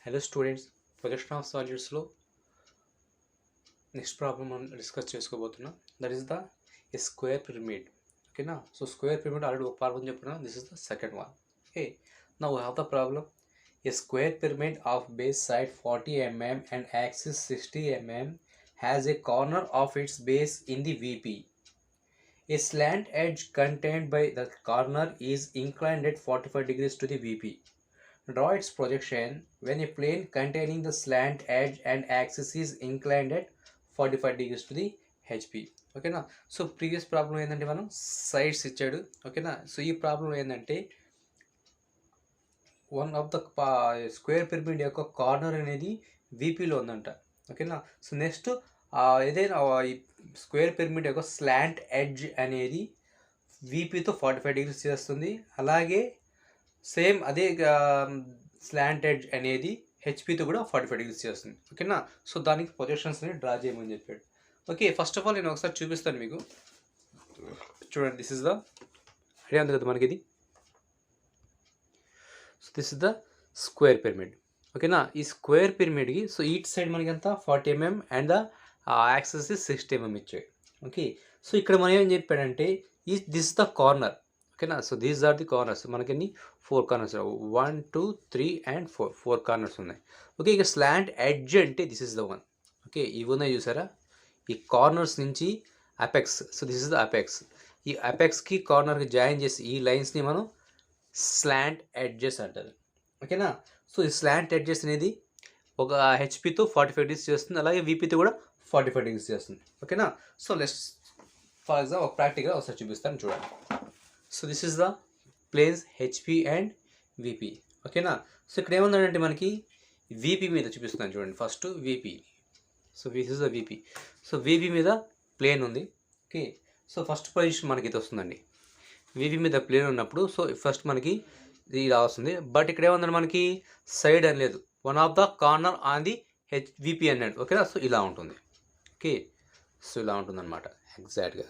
Hello students, projection of solids లో next problem మనం discuss చేసుకోబోతున్నాం. That is the square pyramid. ఓకేనా. So square pyramid already ఒక problem చెప్పినా, this is the second one. Okay, now we have the problem. A square pyramid of base side 40 mm and axis 60 mm has a corner of its base in the VP. A slant edge contained by the corner is inclined at 45 degrees to the VP. Draw its projection when a plane containing the slant edge and axis is inclined at 45 degrees to the HP. ఓకేనా. So previous problem ఏంటంటే మనం sides ఇచ్చాడు. ఓకేనా. So ఈ problem ఏంటంటే one of the square pyramid యొక్క corner అనేది వీపీలో ఉందంట. ఓకేనా. సో నెక్స్ట్ ఏదైనా ఈ స్క్వేర్ పిరమిడ్ యొక్క స్లాంట్ ఎడ్జ్ అనేది వీపీతో 45 డిగ్రీస్ చేస్తుంది. అలాగే సేమ్ అదే స్లాంట్ ఎడ్జ్ అనేది హెచ్పితో కూడా 45 డిగ్రీస్ చేస్తుంది. ఓకేనా. సో దానికి ప్రొజెక్షన్స్ని డ్రా చేయమని చెప్పాడు. ఓకే, ఫస్ట్ ఆఫ్ ఆల్ నేను ఒకసారి చూపిస్తాను మీకు. చూడండి, దిస్ ఇస్ ద ఐడియా ఉంది కదా మనకి ఇది. So this is the square pyramid. ఓకేనా. ఈ స్క్వేర్ పిరమిడ్కి సో ఈచ్ సైడ్ మనకి ఎంత 40 mm and the axis 60 mm ఇచ్చాడు. ఓకే. సో ఇక్కడ మనం ఏం చెప్పాడంటే దిస్ ద కార్నర్. ఓకేనా. So these are the corners. మనకి 4 కార్నర్స్, 1 2 3 and 4 కార్నర్స్ ఉన్నాయి. ఓకే, ఇక స్లాంట్ ఎడ్జ్ అంటే this is the one. Okay, ఇవి ఉన్నాయి చూసారా, ఈ కార్నర్స్ నుంచి apex. So this is the apex. ఈ అపెక్స్కి కార్నర్కి జాయిన్ చేసి ఈ లైన్స్ని మనం స్లాంట్ ఎడ్జెస్ అంటారు. ఓకేనా. సో ఈ స్లాంట్ ఎడ్జెస్ అనేది ఒక హెచ్పితో 45 డిగ్రీస్ చేస్తుంది, అలాగే వీపీతో కూడా 45 డిగ్రీస్ చేస్తుంది. ఓకేనా. సో లెట్స్ ఫర్ ఎగ్జాంపుల్ ఒక ప్రాక్టికల్గా ఒకసారి చూపిస్తాను, చూడండి. So this is the planes HP and VP. ఓకేనా. సో ఇక్కడ ఏముందంటే మనకి విపి మీద చూపిస్తున్నాను, చూడండి. First VP. So this is the VP. So VP మీద ప్లేన్ ఉంది. ఓకే. సో ఫస్ట్ పొజిషన్ మనకి ఇది వస్తుందండి. విపి మీద ప్లేన్ ఉన్నప్పుడు సో ఫస్ట్ మనకి ఇది ఇలా వస్తుంది. బట్ ఇక్కడ ఏముందంటే మనకి సైడ్ అని లేదు, one of the corner on the VP అన్నాడు. ఓకేనా. సో ఇలా ఉంటుంది. ఓకే. సో ఇలా ఉంటుంది అనమాట ఎగ్జాక్ట్గా.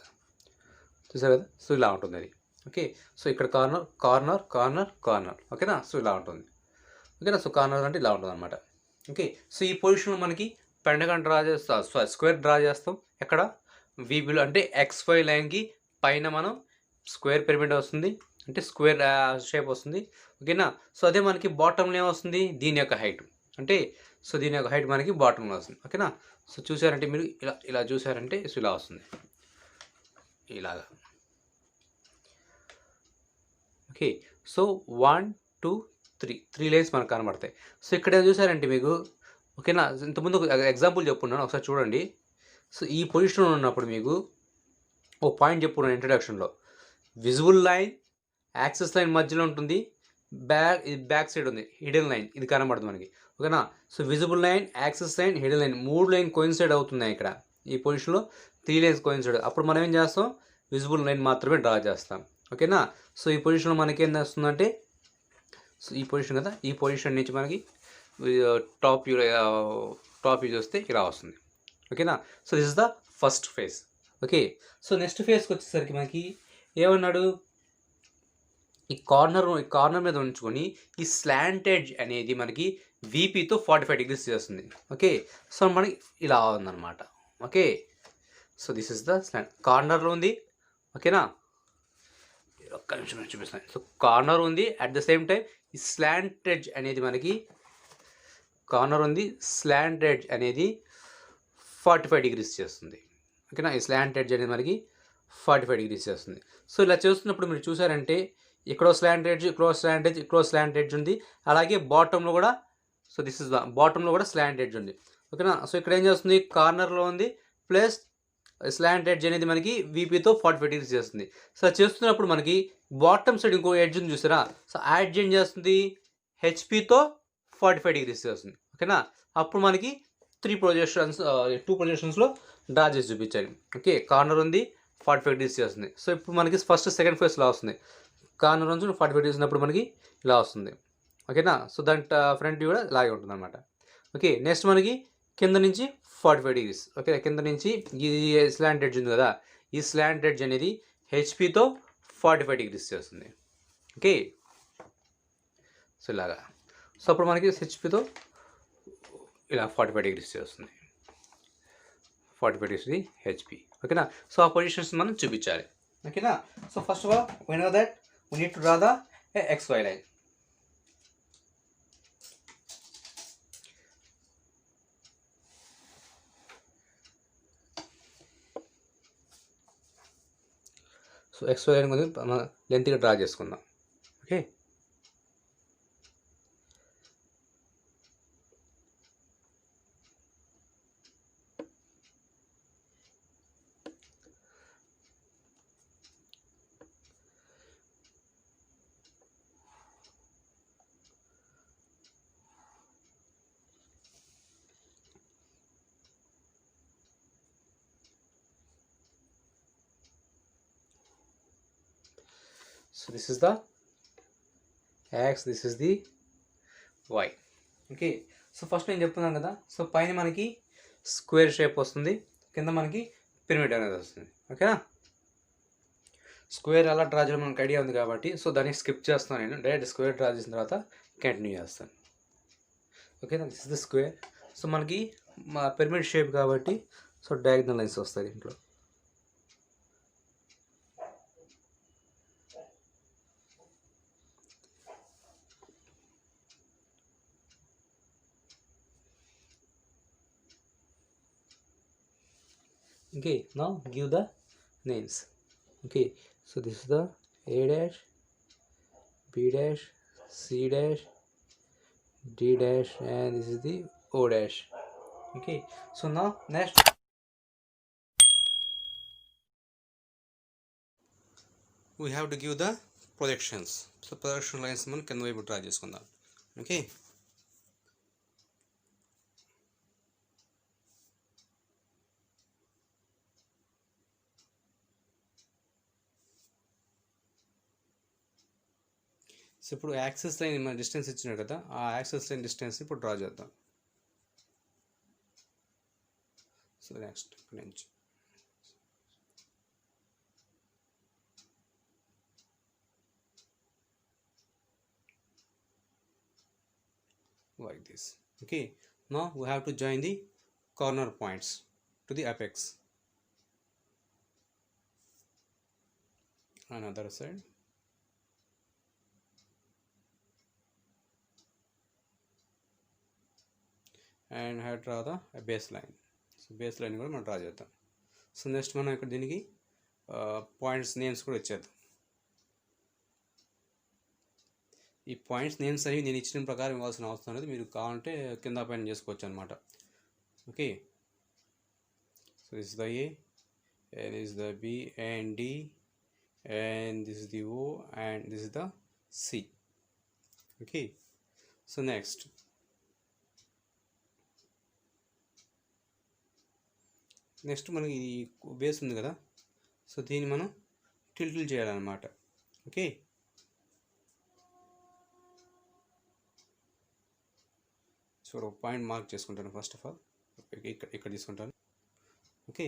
చూసారు కదా. సో ఇలా ఉంటుంది అది. ఓకే. సో ఇక్కడ కార్నర్ కార్నర్ కార్నర్ కార్నర్. ఓకేనా. సో ఇలా ఉంటుంది. ఓకేనా. సో కార్నర్ అంటే ఇలా ఉంటుంది అనమాట. ఓకే. సో ఈ పొజిషన్లో మనకి పెండగాన్ డ్రా చేస్తాం, స్క్వేర్ డ్రా చేస్తాం. ఎక్కడ వీపీలో అంటే XY లైన్కి పైన మనం స్క్వేర్ పిరమిడ్ వస్తుంది, అంటే స్క్వేర్ షేప్ వస్తుంది. ఓకేనా. సో అదే మనకి బాటంలో ఏమొస్తుంది, దీని యొక్క హైట్. అంటే సో దీని యొక్క హైట్ మనకి బాటంలో వస్తుంది. ఓకేనా. సో చూసారంటే మీరు ఇలా ఇలా చూసారంటే సో ఇలా వస్తుంది, ఇలాగా. ఓకే. సో 1 2 3 లైన్స్ మనకు కనబడతాయి. సో ఇక్కడ చూసారంటే మీకు, ఓకేనా, ఇంతకుముందు ఒక ఎగ్జాంపుల్ చెప్పున్నాను, ఒకసారి చూడండి. సో ఈ పొజిషన్లో ఉన్నప్పుడు మీకు ఓ పాయింట్ చెప్పున్నాను ఇంట్రడక్షన్లో. విజిబుల్ లైన్ యాక్సిస్ లైన్ మధ్యలో ఉంటుంది, బ్యాక్ సైడ్ ఉంది హిడెన్ లైన్, ఇది కనబడుతుంది మనకి. ఓకేనా. So visible line, axis line, hidden line, 3 line coincide అవుతున్నాయి ఇక్కడ. ఈ పొజిషన్లో 3 లైన్స్ కోయిన్సైడ్. అప్పుడు మనం ఏం చేస్తాం, విజిబుల్ లైన్ మాత్రమే డ్రా చేస్తాం. ఓకేనా. సో ఈ పొజిషన్లో మనకి ఏం వస్తుందంటే, సో ఈ పొజిషన్ కదా, ఈ పొజిషన్ నుంచి మనకి టాప్ వ్యూ చూస్తే ఇలా వస్తుంది. ఓకేనా. సో this is the first phase. Okay. So next ఫేజ్కి వచ్చేసరికి మనకి ఏమన్నాడు, ఈ కార్నర్ మీద ఉంచుకొని ఈ స్లాంట్ ఎడ్జ్ అనేది మనకి వీపీతో 45 డిగ్రీస్ చేస్తుంది. ఓకే. సో మనకి ఇలా ఉందన్నమాట. Okay. So this is the slant, కార్నర్లో ఉంది. ఓకేనా. ఒక్క నిమిషం చూపిస్తాను. సో కార్నర్ ఉంది, అట్ ద సేమ్ టైం ఈ స్లాంట్ ఎడ్జ్ అనేది మనకి కార్నర్ ఉంది, స్లాంట్ ఎడ్జ్ అనేది 45 డిగ్రీస్ చేస్తుంది. ఓకేనా. ఈ స్లాంట్ ఎడ్జ్ అనేది మనకి 45 డిగ్రీస్ చేస్తుంది. సో ఇలా చేస్తున్నప్పుడు మీరు చూసారంటే ఇక్కడ స్లాంట్ ఎడ్జ్, ఇక్కడ స్లాంట్ ఎడ్జ్ ఉంది, అలాగే బాటంలో కూడా. సో దిస్ ఇస్ ద బాటంలో కూడా స్లాంట్ ఎడ్జ్ ఉంది. ఓకేనా. సో ఇక్కడ ఏం చేస్తుంది, కార్నర్లో ఉంది ప్లస్ స్లాంట్ ఎడ్జ్ అనేది మనకి వీపీతో 45 డిగ్రీస్ చేస్తుంది. సో చేస్తున్నప్పుడు మనకి బాటమ్ సైడ్ ఇంకో ఎడ్జ్ ఉంది చూసారా. సో ఆ ఎడ్జ్ ఏం చేస్తుంది, హెచ్పితో 45 డిగ్రీస్ చేస్తుంది. ఓకేనా. అప్పుడు మనకి 2 ప్రొజెక్షన్స్లో డ్రా చేసి చూపించాలి. ఓకే. కార్నర్ ఉంది, 45 డిగ్రీస్ చేస్తుంది. సో ఇప్పుడు మనకి ఫస్ట్ సెకండ్ ఫేజ్ ఇలా వస్తుంది. కార్నర్ నుంచి 45 డిగ్రీస్ ఉన్నప్పుడు మనకి ఇలా వస్తుంది. ఓకేనా. సో దాని ఫ్రంట్ వ్యూ కూడా ఇలాగే ఉంటుంది అనమాట. ఓకే. నెక్స్ట్ మనకి కింద నుంచి 45 డిగ్రీస్. ఓకే. కింద నుంచి ఈ స్లాంట్ ఎడ్జ్ ఉంది కదా, ఈ స్లాంట్ ఎడ్జ్ అనేది హెచ్పితో 45 డిగ్రీస్ చేస్తుంది. ఓకే. సో ఇలాగా. సో అప్పుడు మనకి హెచ్పితో ఇలా 45 డిగ్రీస్ వస్తుంది. 45 డిగ్రీస్ హెచ్పి. ఓకేనా. సో ఆ పొజిషన్స్ మనం చూపించాలి. ఓకేనా. So first of all we know that we need to draw the XY line. So XY line కొంచెం మనం లెంత్గా డ్రా చేసుకుందాం. Okay. So this is the X, this is the Y. Okay. So first నేను చెప్తున్నాను కదా, so పైన మనకి square shape వస్తుంది, కింద మనకి పిరమిడ్ అనేది వస్తుంది. ఓకేనా. స్క్వేర్ అలా డ్రా చేయడం మనకు ఐడియా ఉంది కాబట్టి సో దాన్ని స్కిప్ చేస్తాను. నేను డైరెక్ట్ స్క్వేర్ డ్రా చేసిన తర్వాత కంటిన్యూ చేస్తాను. ఓకేనా. This is the square. So మనకి మా పిరమిడ్ షేప్ కాబట్టి సో డయాగ్నల్ లైన్స్ వస్తాయి దీంట్లో. Okay, now give the names. Okay, so this is the A dash, B dash, C dash, D dash, and this is the O dash. Okay, so now next we have to give the projections. So projection lines man can we try cheskundam. Okay. So ఇప్పుడు access line మన distance ఇచ్చినాడు కదా, ఆ access line distance ఇప్పుడు draw చేద్దాం. So next ఇక్కడ నుంచి like this. Okay, now we have to join the corner points to the apex. Another side. And I draw the baseline. So baseline కూడా మనం డ్రా చేద్దాం. సో నెక్స్ట్ మనం ఇక్కడ దీనికి పాయింట్స్ నేమ్స్ కూడా ఇచ్చేద్దాం. ఈ పాయింట్స్ నేమ్స్ అనేవి నేను ఇచ్చిన ప్రకారం ఇవ్వాల్సిన అవసరం అనేది, మీరు కావాలంటే కింద పైన చేసుకోవచ్చు అనమాట. Okay. So this is the A, and this is the B and D, and this is the O, and this is the C. Okay. So next మనకి ఈ బేస్ ఉంది కదా, సో దీన్ని మనం టిల్టిల్ చేయాలన్నమాట. ఓకే. సో ఒక పాయింట్ మార్క్ చేసుకుంటాను first of all. ఇక్కడ తీసుకుంటాను. ఓకే.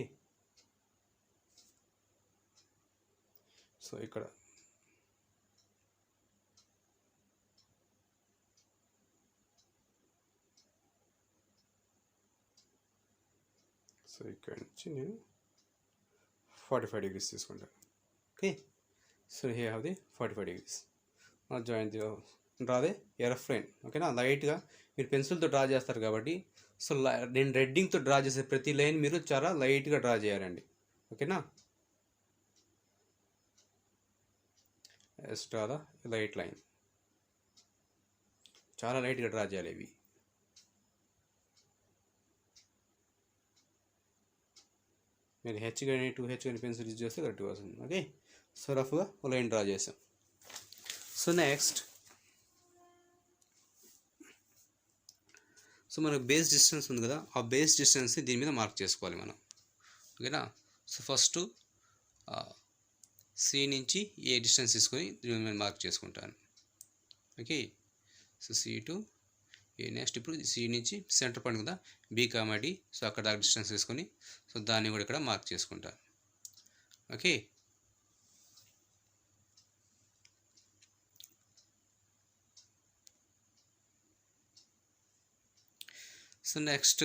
సో ఇక్కడ సో ఇక్కడ నుంచి నేను 45 degrees తీసుకుంటాను. Okay. So here have the 45 degrees. Join the draw the rough line. ఓకేనా. లైట్గా మీరు పెన్సిల్తో డ్రా చేస్తారు కాబట్టి సో నేను రెడ్డింగ్తో డ్రా చేసే ప్రతి లైన్ మీరు చాలా లైట్గా డ్రా చేయాలండి. ఓకేనా. డ్రా ద లైట్ లైన్, చాలా లైట్గా డ్రా చేయాలి ఇవి. మీరు హెచ్ కానీ 2H కానీ పెన్సిల్ యూజ్ చేస్తే కరెక్ట్గా వస్తుంది. ఓకే. సో రఫ్గా ఒక లైన్ డ్రా చేసాం. సో నెక్స్ట్ సో మనకు బేస్ డిస్టెన్స్ ఉంది కదా, ఆ బేస్ డిస్టెన్స్ని దీని మీద మార్క్ చేసుకోవాలి మనం. ఓకేనా. సో ఫస్ట్ సి నుంచి ఏ డిస్టెన్స్ తీసుకొని దీని మీద మార్క్ చేసుకుంటాను. Okay. So C to A. Next ఇప్పుడు సి నుంచి సెంటర్ పాయింట్ కదా బి కామా డి, సో అక్కడ దాకా డిస్టెన్స్ తీసుకొని సో దాన్ని కూడా ఇక్కడ మార్క్ చేసుకుంటాను. ఓకే. సో నెక్స్ట్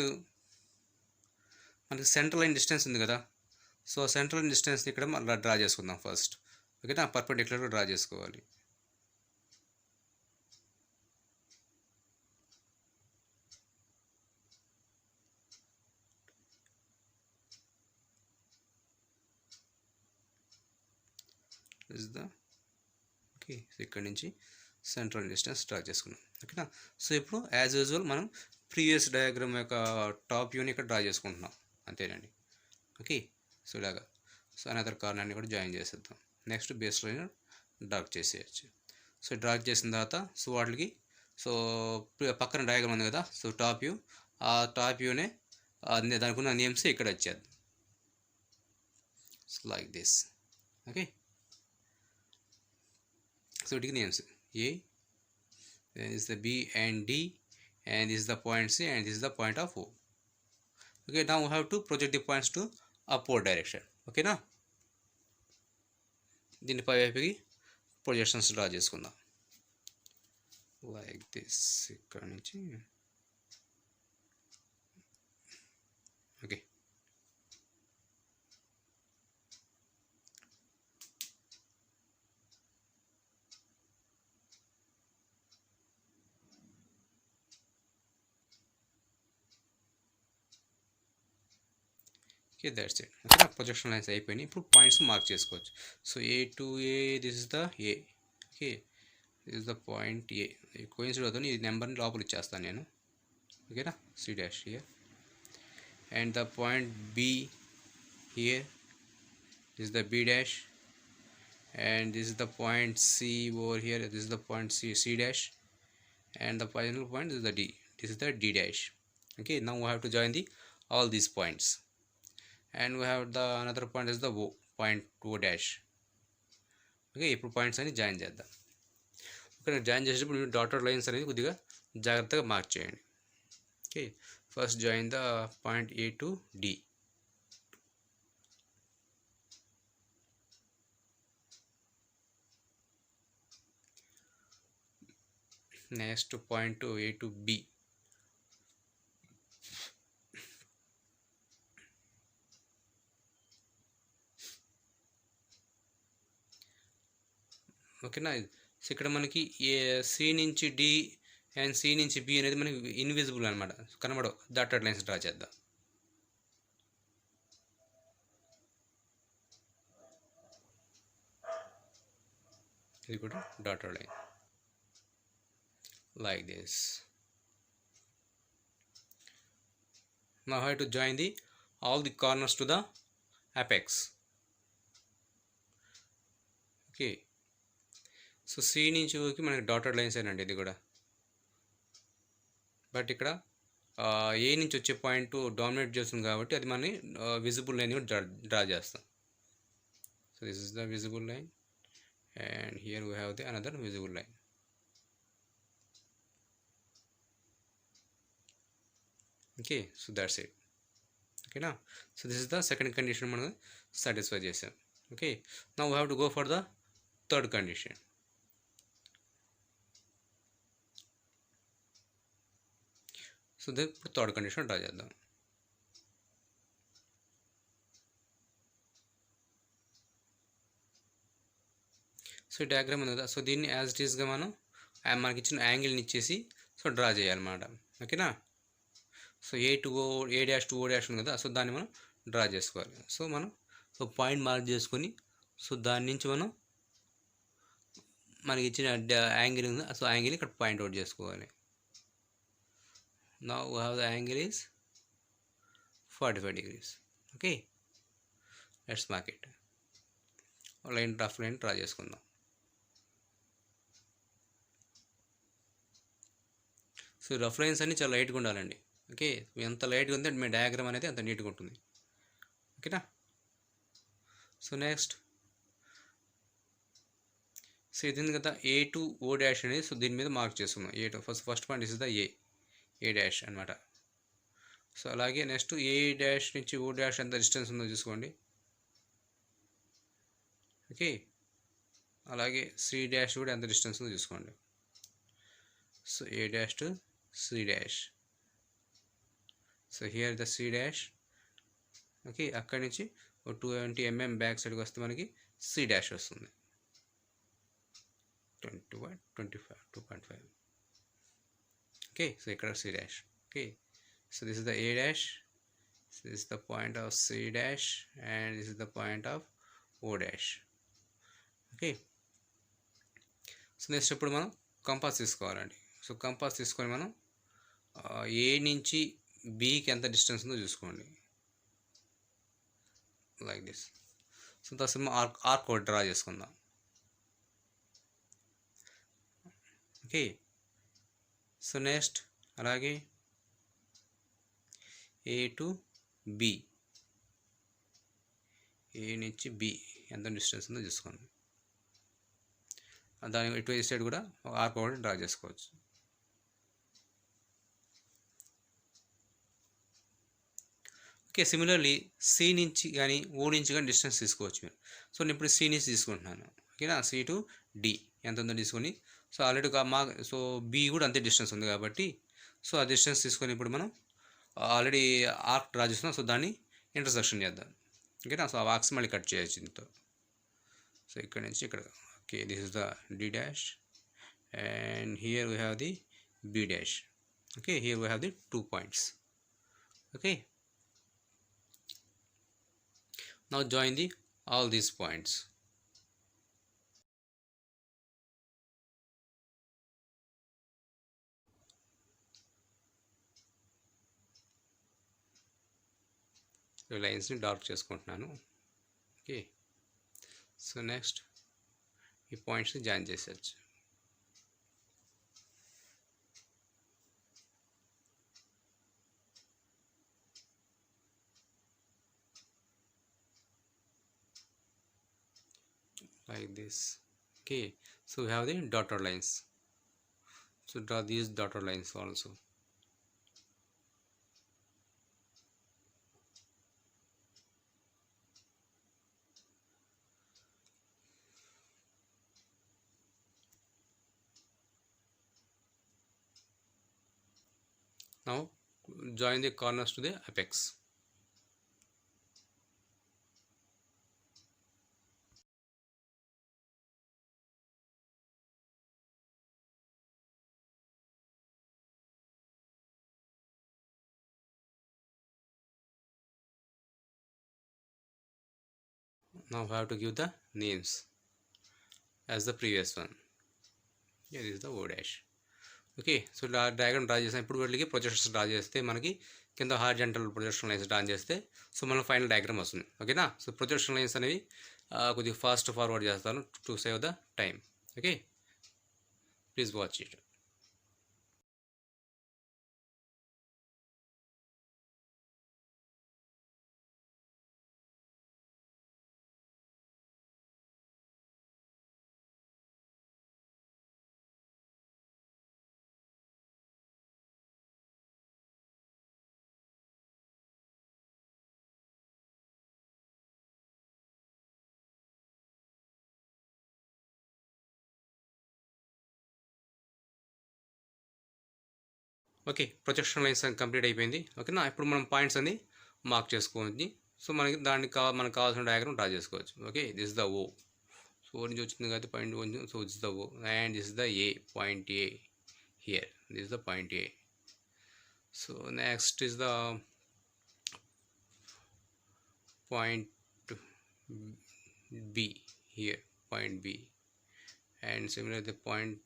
మనకి సెంట్రల్ లైన్ డిస్టెన్స్ ఉంది కదా, సో సెంట్రల్ లైన్ డిస్టెన్స్ని ఇక్కడ మళ్ళీ డ్రా చేసుకుందాం ఫస్ట్. ఓకేనా, పర్పెండిక్యులర్గా డ్రా చేసుకోవాలి. ఇస్ ద ఓకే, సో ఇక్కడ నుంచి సెంట్రల్ డిస్టెన్స్ డ్రా చేసుకున్నాం. ఓకేనా, సో ఇప్పుడు యాజ్ యూజువల్ మనం ప్రీవియస్ డయాగ్రామ్ యొక్క టాప్ వ్యూని ఇక్కడ డ్రా చేసుకుంటున్నాం అంతేనండి. ఓకే, సో ఇలాగా. సో అనదర్ కార్నర్ని కూడా జాయిన్ చేసేద్దాం. నెక్స్ట్ బేస్ లైన్ డ్రా చేసేయచ్చు. సో డ్రా చేసిన తర్వాత సో వాటికి సో పక్కన డయాగ్రామ్ ఉంది కదా, సో టాప్ వ్యూ, ఆ టాప్ వ్యూనే దానికి ఉన్న నేమ్స్ ఇక్కడ వచ్చేద్దాం. So like this. Okay, so it names A, then is the B and D, and this is the point C, and this is the point of O. Okay, now we have to project the points to upward direction. Okay na, దీని పై వైపుకి projections draw చేసుకుందాం like this. ఇక్కడ నుంచి okay, okay that's it. ఓకేనా, projection lines అయిపోయినాయి. ఇప్పుడు points mark చేసుకోవచ్చు. So A to A, this is the A. Okay, this is the point A. Coincide అవుతుంది, ఈ నెంబర్ని లోపల ఇచ్చేస్తాను నేను. ఓకేనా, C dash here, and the point B here, this is the B dash, and this is the point C over here, this is the point C dash, and the final point is the D, this is the D dash. Okay, now we have to join the all these points, and we have the another point is the O, point O dash. Okay, ఇప్పుడు points అని join చేద్దాం. Okay, join చేసేటప్పుడు మీరు dotted lines అనేది కొద్దిగా జాగ్రత్తగా mark చేయండి. Okay, first join the point A to D. Next point to A to B. ఓకేనా, సో ఇక్కడ మనకి సి నుంచి డి అండ్ సి నుంచి బి అనేది మనకి ఇన్విజిబుల్ అనమాట, కనబడవు. డాటెడ్ లైన్స్ డ్రా చేద్దాం. ఇది కూడా dotted line like this. Now I have to join the all the corners to the apex. Okay, so C నుంచి ఓకే మనకి డాటెడ్ లైన్స్ ఏనండి ఇది కూడా. బట్ ఇక్కడ ఏ నుంచి వచ్చే పాయింట్ డామినేట్ చేస్తుంది కాబట్టి అది మనని విజిబుల్ లైన్ కూడా డ్రా చేస్తాం. So this is the visible line, and here we have the another visible line. Okay, so that's it. Okay now, so this is the second condition మనం satisfy చేసాం. Okay, now we have to go for the third condition. So the third condition draw చేద్దాం. So diagram ఉంది కదా, so దీన్ని as it ఈస్గా మనం మనకి ఇచ్చిన యాంగిల్ని ఇచ్చేసి సో డ్రా చేయాలన్నమాట. ఓకేనా, so A to O, A dash to O dash ఉంది కదా, సో దాన్ని మనం డ్రా చేసుకోవాలి. సో మనం సో పాయింట్ మార్క్ చేసుకొని సో దాని నుంచి మనం మనకి ఇచ్చిన యాంగిల్ ఉంది, సో యాంగిల్ ఇక్కడ పాయింట్ అవుట్ చేసుకోవాలి. Now we have the angle is 45 degrees. Okay, let's mark it. Line rough line draw చేసుకుందాం. సో రఫ్ లైన్స్ అన్నీ చాలా లైట్గా ఉండాలండి. ఓకే, ఎంత లైట్గా ఉంది మీ డయాగ్రామ్ అనేది అంత నీట్గా ఉంటుంది. ఓకేనా, సో నెక్స్ట్ సో ఇది ఉంది కదా ఏ టు ఓ డాష్ అనేది, సో దీని మీద మార్క్ చేసుకుందాం. A to first point is the A dash అనమాట. సో అలాగే నెక్స్ట్ ఏ డాష్ నుంచి ఓ డాష్ ఎంత డిస్టెన్స్ ఉందో చూసుకోండి. ఓకే, అలాగే సి డాష్ కూడా ఎంత డిస్టెన్స్ ఉందో చూసుకోండి. So A dash to C dash. So here the C dash. Okay, అక్కడి నుంచి 20 mm బ్యాక్ సైడ్కి వస్తే మనకి సి డాష్ వస్తుంది. 21, 25, 2.5. ఓకే, సో ఇక్కడ C dash. Okay, so this is the A dash, this is the point of C dash, and this is the point of O dash. Okay, so next ఇప్పుడు మనం compass తీసుకోవాలండి. So compass తీసుకొని మనం ఏ నుంచి బికి ఎంత distance ఉందో చూసుకోండి, like this. So తర్వాత మనం ఆర్క్ ఒకటి డ్రా చేసుకుందాం. ఓకే, సో నెక్స్ట్ అలాగే ఏ టు బి, ఏ నుంచి బి ఎంత డిస్టెన్స్ ఉందో చూసుకోండి. దాని ఇటువైపు సైడ్ కూడా ఆర్క్ ఒకటి డ్రా చేసుకోవచ్చు. ఓకే, సిమిలర్లీ సి నుంచి కానీ ఓ నుంచి కానీ డిస్టెన్స్ తీసుకోవచ్చు మీరు. సో నేను ఇప్పుడు సి నుంచి తీసుకుంటున్నాను. ఓకేనా, సి టు డి ఎంత ఉందో తీసుకొని, సో ఆల్రెడీ సో బి కూడా అంతే డిస్టెన్స్ ఉంది కాబట్టి, సో ఆ డిస్టెన్స్ తీసుకొని ఇప్పుడు మనం ఆల్రెడీ ఆర్క్ డ్రా చేస్తున్నాం. సో దాన్ని ఇంటర్సెక్షన్ చేద్దాం. ఓకేనా, సో ఆ ఆర్క్స్ మళ్ళీ కట్ చేయొచ్చు దీంతో. సో ఇక్కడ నుంచి ఇక్కడ. Okay, this is the D dash, and here we have the B dash. Okay, here we have the 2 points. ఓకే, now join all these points. లైన్స్ని డార్క్ చేసుకుంటున్నాను. ఓకే, సో నెక్స్ట్ ఈ పాయింట్స్ని జాయిన్ చేసేయచ్చు. like this. Okay, so we have the dotted lines. So draw these dotted lines also. Now join the corners to the apex. Now we have to give the names as the previous one. Here is the O dash. Okay, so diagram draw చేసాం. ఇప్పుడు వీళ్ళకి projections draw చేస్తే మనకి కింద horizontal projection lines draw చేస్తే so మనం final diagram వస్తుంది. ఓకేనా, సో ప్రొజెక్షన్ లైన్స్ అనేవి కొద్దిగా ఫాస్ట్ ఫార్వర్డ్ చేస్తాను to save the time. Okay, please watch it. Okay, projection lines complete అయిపోయింది. ఓకేనా, ఇప్పుడు మనం పాయింట్స్ అన్ని మార్క్ చేసుకోవచ్చు. సో మనకి మనకు కావాల్సిన డయాగ్రామ్ డ్రా చేసుకోవచ్చు. Okay, this the O. So O నుంచి వచ్చింది కాబట్టి point O. So this the O, and this the A point A here. This the point A. So next is the point B here, point B, and similarly the point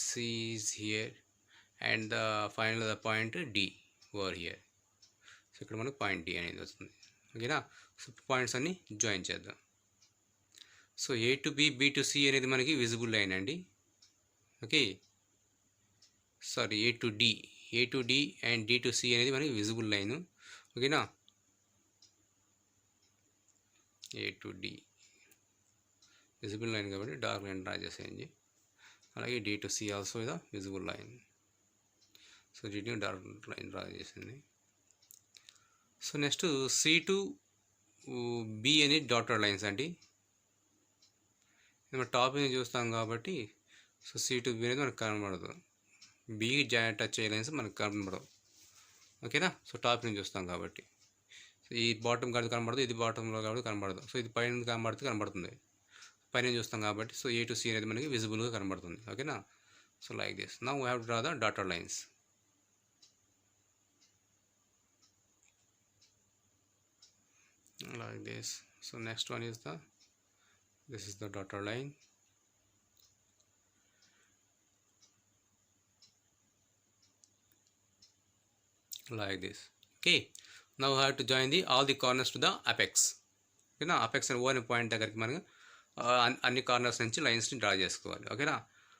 C is here, and the final the point D over here. So ఇక్కడ మనకు point D అనేది వస్తుంది. ఓకేనా, so points అన్ని join చేద్దాం. So A to B, B to C అనేది మనకి visible line అండి. Okay, sorry A to D and D to C అనేది మనకి విజిబుల్ లైన్. ఓకేనా, A to D visible line కాబట్టి డార్క్ లైన్ డ్రా చేసేయండి. అలాగే D to C ఆల్సో ఇదా visible line. So D dark line draw చేసింది. So next C to B అనేది dotted lines అండి. మనం టాప్ మీద చూస్తాం కాబట్టి సో C to B అనేది మనకు కనబడదు. B టచ్ అయ్యే లైన్స్ మనకు కనబడవు. ఓకేనా. సో టాప్ నుంచి చూస్తాం కాబట్టి, సో ఈ బాటమ్ కాదు కనబడదు, ఇది బాటంలో కాబట్టి కనబడదు. సో ఇది పైన కనబడుతుంది, పైన చూస్తాం కాబట్టి. సో A to C అనేది మనకి విజిబుల్గా కనబడుతుంది. ఓకేనా. So like this. Now we have to draw the dotted lines. Like this. So next one is this is the dotted line. Like this. Okay, now we have to join all the corners to the apex. ఓకేనా. Apex అని own point దగ్గరికి మనం అన్ని corners నుంచి లైన్స్ని draw చేసుకోవాలి. ఓకేనా.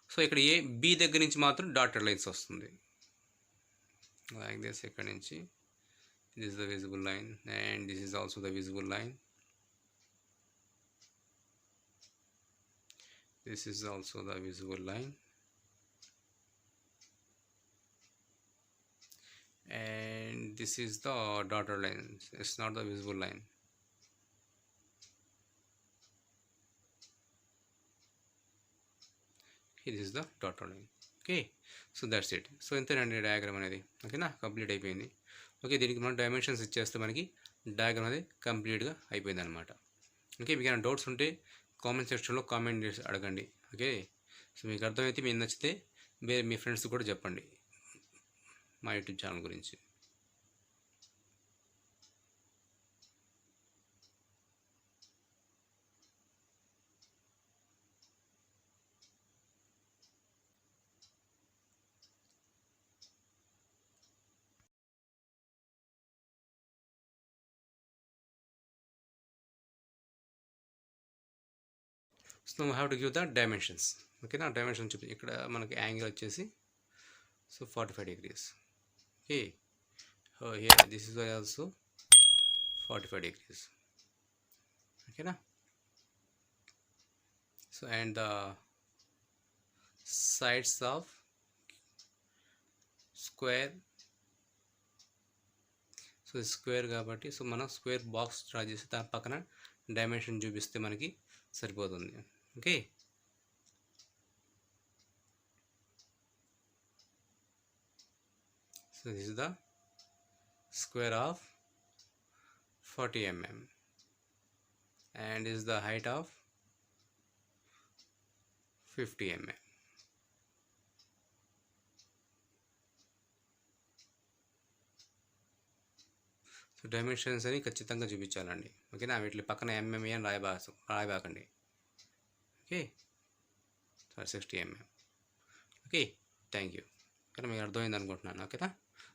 So ఇక్కడ B దగ్గర నుంచి మాత్రం డాటెడ్ లైన్స్ వస్తుంది. Like this. ఇక్కడ నుంచి this is the visible line and this is also the visible line. This is also the visible line and this is the dotted line. It's not the visible line. Okay, this is the dotted line. Okay, so that's it. So ఇంతేనండి diagram అనేది. ఓకేనా, complete అయిపోయింది. Okay, దీనికి మనం dimensions ఇచ్చేస్తే మనకి diagram అనేది కంప్లీట్గా అయిపోయింది అనమాట. ఓకే, మీకు ఏమైనా డౌట్స్ ఉంటే కామెంట్ సెక్షన్లో కామెంట్ చేసి అడగండి. ఓకే, సో మీకు అర్థమైతే మీకు నచ్చితే మీ ఫ్రెండ్స్ కూడా చెప్పండి మా యూట్యూబ్ ఛానల్ గురించి. So we have to give the dimensions. ఓకేనా, డైమెన్షన్ చూపి ఇక్కడ మనకి యాంగిల్ వచ్చేసి so 45 degrees. Okay, here this is also 45 degrees. ఓకేనా. So and the sides of square. So square కాబట్టి సో మనం స్క్వేర్ బాక్స్ డ్రా చేసి దాని పక్కన డైమెన్షన్ చూపిస్తే మనకి సరిపోతుంది. Okay, so this is the square of 40 mm and is the height of 50 mm. So dimensions అని ఖచ్చితంగా చూపించాలండి. ఓకేనా, వీటి పక్కన mm అని రాయబాకండి. Okay, 60 mm. Okay, thank you. కానీ మీకు అర్థమైంది అనుకుంటున్నాను. ఓకేనా.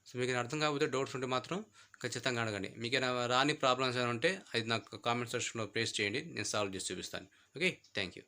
సో మీకు అర్థం కాకపోతే డౌట్స్ ఉంటే మాత్రం ఖచ్చితంగా అడగండి. మీకు రాని ప్రాబ్లమ్స్ ఏమైనా ఉంటే అది నాకు కామెంట్ సెక్షన్లో ప్లేస్ చేయండి, నేను సాల్వ్ చేసి చూపిస్తాను. Okay, thank you.